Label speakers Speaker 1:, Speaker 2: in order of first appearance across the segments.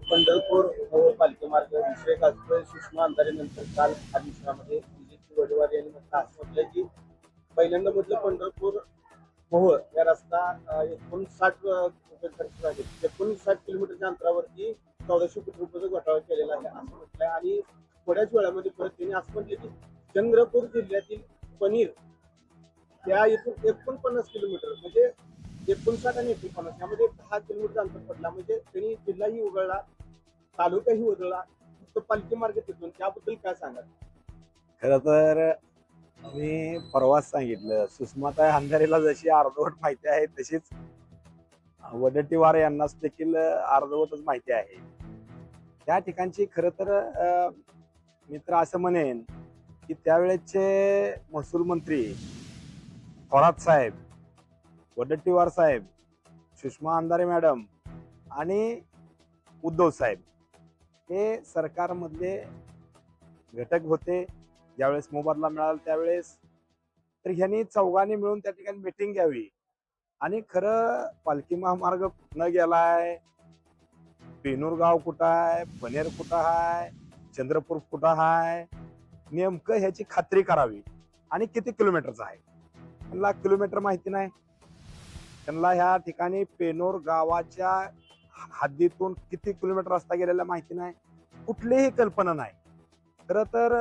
Speaker 1: पंढरपूर पालखी मार्ग विषय गाजतोय. सुषमा अंधारेनंतर काल अधिवेशनामध्ये विजय वडेवार यांनी असं म्हटलं की पहिल्यांदा म्हटलं पंढरपूर मोहोळ या रस्ता 59 रुपये खर्च झाले. 59 किलोमीटरच्या अंतरावरती 1400 कोटी रुपयाचा घोटाळा केलेला आहे असं म्हटलंय. आणि थोड्याच वेळामध्ये परत त्यांनी असं म्हटलं की चंद्रपूर जिल्ह्यातील पनीर त्या इथून 49 किलोमीटर म्हणजे 59 आणि 49 यामध्ये 10 किलोमीटर अंतर पडला. म्हणजे त्यांनी जिल्हाही उघडला, तालुकाही उघडला, फक्त पालखी मार्ग तिथून. त्याबद्दल काय सांगाल?
Speaker 2: खरं तर मी परवाच सांगितलं, सुषमाताई अंधारेला जशी अर्धवट माहिती आहे तशीच वडेट्टीवार यांनाच देखील अर्धवटच माहिती आहे. त्या ठिकाणची खरं तर मी तर असं म्हणेन की त्यावेळेचे महसूल मंत्री थोरात साहेब, वडेट्टीवार साहेब, सुषमा अंधारे मॅडम आणि उद्धव साहेब हे सरकारमधले घटक होते. ज्यावेळेस मोबदला मिळाला त्यावेळेस तर ह्यांनी चौघांनी मिळून त्या ठिकाणी मीटिंग घ्यावी आणि खरं पालखी महामार्ग कुठनं गेलाय, पेनूर गाव कुठं आहे, पनेर कुठं आहे, चंद्रपूर कुठं आहे, नेमकं ह्याची खात्री करावी. आणि किती किलोमीटरचा आहे त्यांना किलोमीटर माहिती नाही. त्यांना ह्या ठिकाणी पेनोर गावाच्या हद्दीतून किती किलोमीटर रस्ता गेलेला माहिती नाही, कुठलीही कल्पना नाही. खरं तर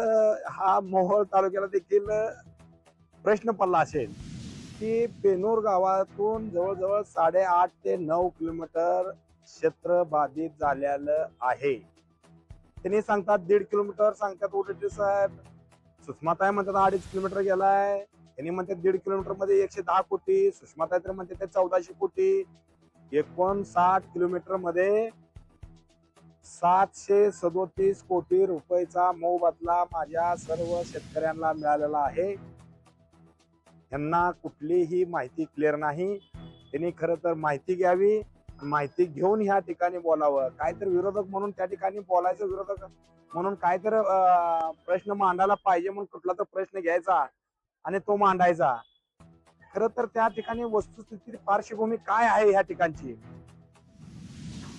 Speaker 2: हा मोहोळ तालुक्याला देखील प्रश्न पडला असेल की पेनूर गावातून जवळजवळ 8.5 ते 9 किलोमीटर क्षेत्र बाधित झालेलं आहे. त्यांनी सांगतात 1.5 किलोमीटर, सांगतात वडेट्टी साहेब. सुषमाताई म्हणतात 2.5 किलोमीटर गेलाय, त्यांनी म्हणतात 1.5 किलोमीटर मध्ये 110 कोटी, सुषमाताई तर म्हणतात ते 1400 कोटी. 59 किलोमीटर मध्ये 737 कोटी रुपयाचा मोबदला माझ्या सर्व शेतकऱ्यांना मिळालेला आहे. त्यांना कुठलीही माहिती क्लिअर नाही. त्यांनी खरं तर माहिती घ्यावी, माहिती घेऊन ह्या ठिकाणी बोलावं. काय तर विरोधक म्हणून त्या ठिकाणी बोलायचं, विरोधक म्हणून काय तर प्रश्न मांडायला पाहिजे म्हणून कुठला तर प्रश्न घ्यायचा आणि तो मांडायचा. खरं तर त्या ठिकाणी वस्तुस्थिती पार्श्वभूमी काय आहे ह्या ठिकाणची,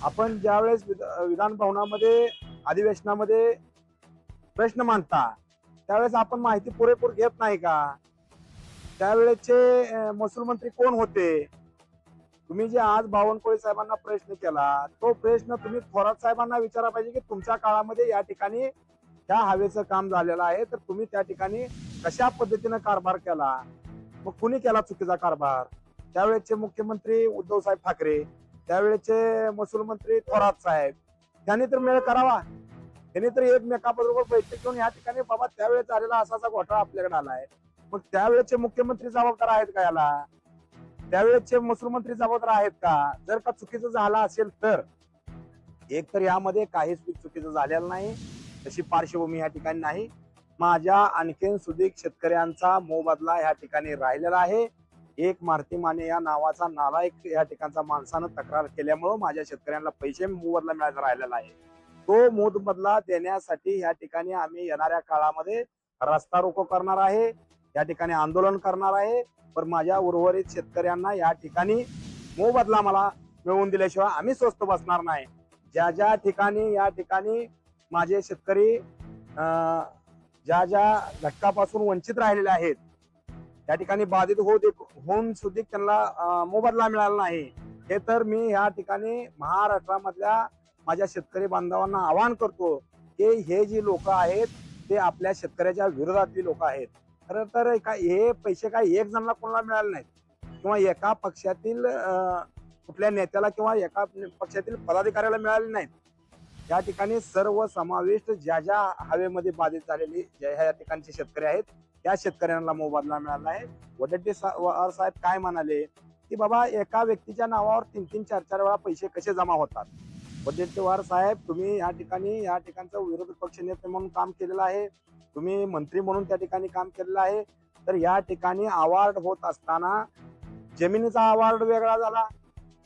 Speaker 2: आपण ज्यावेळेस विधान भवनामध्ये अधिवेशनामध्ये प्रश्न मांडता त्यावेळेस आपण माहिती पुरेपूर घेत नाही का? त्यावेळेचे महसूल मंत्री कोण होते? तुम्ही जे आज बावनकुळे साहेबांना प्रश्न केला तो प्रश्न तुम्ही थोरात साहेबांना विचारा पाहिजे की तुमच्या काळामध्ये या ठिकाणी ह्या हवेचं काम झालेलं आहे, तर तुम्ही त्या ठिकाणी कशा पद्धतीनं कारभार केला, मग कुणी केला चुकीचा कारभार? त्यावेळेचे मुख्यमंत्री उद्धव साहेब ठाकरे, त्यावेळेचे महसूल मंत्री थोरात साहेब, त्यांनी तर मेळ करावा. त्यांनी तर एकमेकाबरोबर बैठक घेऊन या ठिकाणी बाबा त्यावेळेस झालेला असा घोटाळा आपल्याकडे आलाय, मग त्यावेळेचे मुख्यमंत्री जबाबदार आहेत का याला? त्यावेळेचे महसूल मंत्री जबाबदार आहेत का? जर का चुकीचं झालं असेल तर एक तर यामध्ये काहीच चुकीचं झालेलं नाही, तशी पार्श्वभूमी या ठिकाणी नाही. माझ्या आणखीन सुदीक शेतकऱ्यांचा मोबदला या ठिकाणी राहिलेला आहे. एक मारुती माने या नावाचा नालायक या ठिकाणचा माणसानं तक्रार केल्यामुळं माझ्या शेतकऱ्यांना पैसे मोबदला मिळायला राहिलेला आहे. तो मोबदला देण्यासाठी या ठिकाणी आम्ही येणाऱ्या काळामध्ये रस्ता रोको करणार आहे, या ठिकाणी आंदोलन करणार आहे. पण माझ्या उर्वरित शेतकऱ्यांना या ठिकाणी मोबदला मला मिळवून दिल्याशिवाय आम्ही स्वस्त बसणार नाही. ज्या ज्या ठिकाणी या ठिकाणी माझे शेतकरी ज्या ज्या घटकापासून वंचित राहिलेले आहेत त्या ठिकाणी बाधित होऊन सुद्धा त्यांना मोबदला मिळाला नाही, हे तर मी या ठिकाणी महाराष्ट्रामधल्या माझ्या शेतकरी बांधवांना आवाहन करतो की हे जी लोक आहेत ते आपल्या शेतकऱ्याच्या विरोधातली लोक आहेत. खरं तर हे पैसे काही एक जणांना कोणाला मिळाले नाहीत किंवा एका पक्षातील कुठल्या नेत्याला किंवा एका पक्षातील पदाधिकाऱ्याला मिळाले नाहीत. या ठिकाणी सर्व समाविष्ट ज्या ज्या हवेमध्ये बाधित झालेली ज्या ठिकाणचे शेतकरी आहेत त्या शेतकऱ्यांना मोबदला मिळाला आहे. वडेट्टीवार साहेब काय म्हणाले की बाबा एका व्यक्तीच्या नावावर 3-3, 4-4 वेळा पैसे कसे जमा होतात? वडेट्टीवार साहेब, तुम्ही या ठिकाणचं विरोधी पक्ष नेते म्हणून काम केलेलं आहे, तुम्ही मंत्री म्हणून त्या ठिकाणी काम केलेलं आहे. तर या ठिकाणी अवॉर्ड होत असताना जमिनीचा अवॉर्ड वेगळा झाला,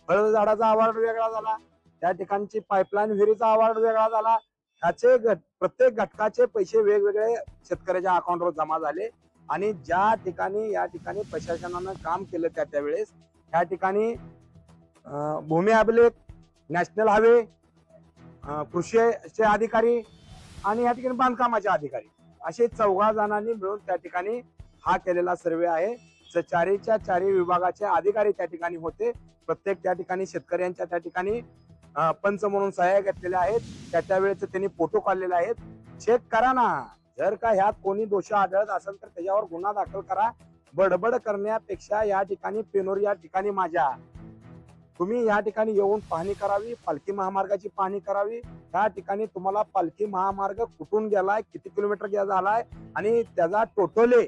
Speaker 2: फळ झाडाचा अवॉर्ड वेगळा झाला, त्या ठिकाणची पाईपलाईन विहिरीचा अवॉर्ड वेगळा झाला. ह्याचे प्रत्येक घटकाचे पैसे वेगवेगळे शेतकऱ्याच्या अकाउंटवर जमा झाले. आणि ज्या ठिकाणी या ठिकाणी प्रशासनानं काम केलं त्यावेळेस त्या ठिकाणी भूमी अभिलेख नॅशनल हायवे, कृषीचे अधिकारी आणि या ठिकाणी बांधकामाचे अधिकारी असे 14 जणांनी मिळून त्या ठिकाणी हा केलेला सर्वे आहे. चारीच्या चारी विभागाचे अधिकारी त्या ठिकाणी होते. प्रत्येक त्या ठिकाणी शेतकऱ्यांच्या त्या ठिकाणी पंच म्हणून सहाय्य घेतलेल्या आहेत. त्या वेळेचे त्यांनी फोटो काढलेले आहेत. चेक करा ना, जर का ह्यात कोणी दोषी आढळत असेल तर त्याच्यावर गुन्हा दाखल करा. बडबड करण्यापेक्षा या ठिकाणी पेनोर या ठिकाणी माझ्या तुम्ही या ठिकाणी येऊन पाहणी करावी, पालखी महामार्गाची पाहणी करावी. त्या ठिकाणी तुम्हाला पालखी महामार्ग कुठून गेलाय, किती किलोमीटर झालाय आणि त्याचा टोटले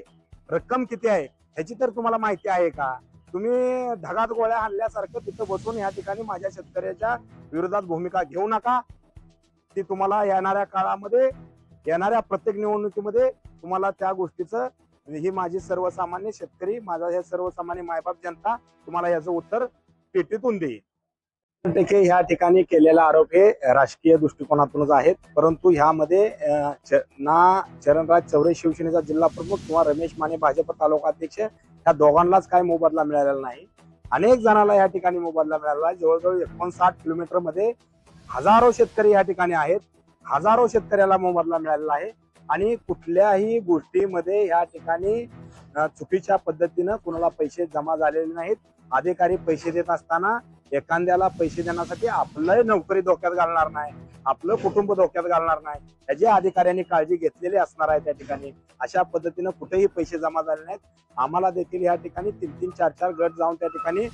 Speaker 2: रक्कम किती आहे ह्याची तर तुम्हाला माहिती आहे का? तुम्ही ढगात गोळ्या आणल्यासारखं तिथं बसून या ठिकाणी माझ्या शेतकऱ्याच्या विरोधात भूमिका घेऊ नका. ती तुम्हाला येणाऱ्या काळामध्ये, येणाऱ्या प्रत्येक निवडणुकीमध्ये तुम्हाला त्या गोष्टीचं, ही माझी सर्वसामान्य शेतकरी, माझा हे सर्वसामान्य मायबाप जनता तुम्हाला याचं उत्तर पेटीतून देईल. ह्या ठिकाणी केलेला आरोप हे राजकीय दृष्टिकोनातूनच आहेत. परंतु ह्यामध्ये ना चरणराज चौरे शिवसेनेचा जिल्हा प्रमुख किंवा रमेश माने भाजप तालुका अध्यक्ष ह्या दोघांनाच काय मोबदला मिळालेला नाही. अनेक जणांना या ठिकाणी मोबदला मिळालेला आहे. जवळजवळ 59 किलोमीटर मध्ये हजारो शेतकरी या ठिकाणी आहेत. हजारो शेतकऱ्याला मोबदला मिळालेला आहे आणि कुठल्याही गोष्टीमध्ये या ठिकाणी चुकीच्या पद्धतीनं कुणाला पैसे जमा झालेले नाहीत. अधिकारी पैसे देत असताना एखाद्याला पैसे देण्यासाठी आपलं नोकरी धोक्यात घालणार नाही, आपलं कुटुंब धोक्यात घालणार नाही, याची अधिकाऱ्यांनी काळजी घेतलेली असणार आहे. त्या ठिकाणी अशा पद्धतीनं कुठेही पैसे जमा झाले नाहीत. आम्हाला देखील या ठिकाणी 3-3, 4-4 गट जाऊन त्या ठिकाणी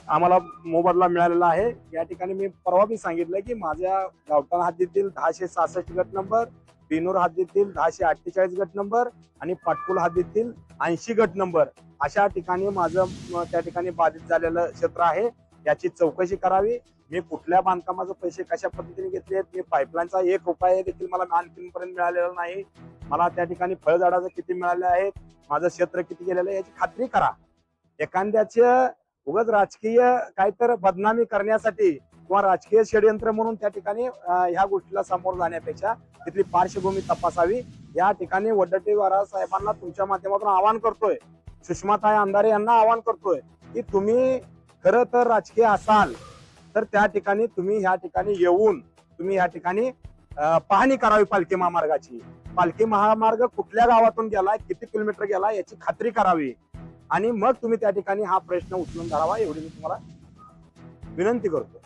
Speaker 2: आम्हाला मोबदला मिळालेला आहे. या ठिकाणी मी परवा बी सांगितलं की माझ्या गावठाण हद्दीतील 1066 गट नंबर, बिनूर हद्दीतील 1048 गट नंबर आणि पाटकुल हद्दीतील 80 गट नंबर अशा ठिकाणी माझं त्या ठिकाणी बाधित झालेलं क्षेत्र आहे. याची चौकशी करावी. मी कुठल्या बांधकामाचे पैसे कशा पद्धतीने घेतले, मी पाईपलाईनचा 1 रुपया देखील मला आणखीपर्यंत मिळालेला नाही. मला त्या ठिकाणी फळझाडाचं किती मिळाले आहेत, माझं क्षेत्र किती गेलेलं आहे याची खात्री करा. एखाद्याचे उगाच राजकीय काहीतरी बदनामी करण्यासाठी किंवा राजकीय षडयंत्र म्हणून त्या ठिकाणी ह्या गोष्टीला समोर जाण्यापेक्षा तिथली पार्श्वभूमी तपासावी. या ठिकाणी वडट्टीवार साहेबांना तुमच्या माध्यमातून आवाहन करतोय, सुषमाताई अंधारे यांना आवाहन करतोय की तुम्ही खरं तर राजकीय असाल तर त्या ठिकाणी तुम्ही ह्या ठिकाणी येऊन तुम्ही या ठिकाणी पाहणी करावी पालखी महामार्गाची. पालखी महामार्ग कुठल्या गावातून गेलाय, किती किलोमीटर गेलाय याची खात्री करावी आणि मग तुम्ही त्या ठिकाणी हा प्रश्न उचलून धरावा एवढी मी तुम्हाला विनंती करतो.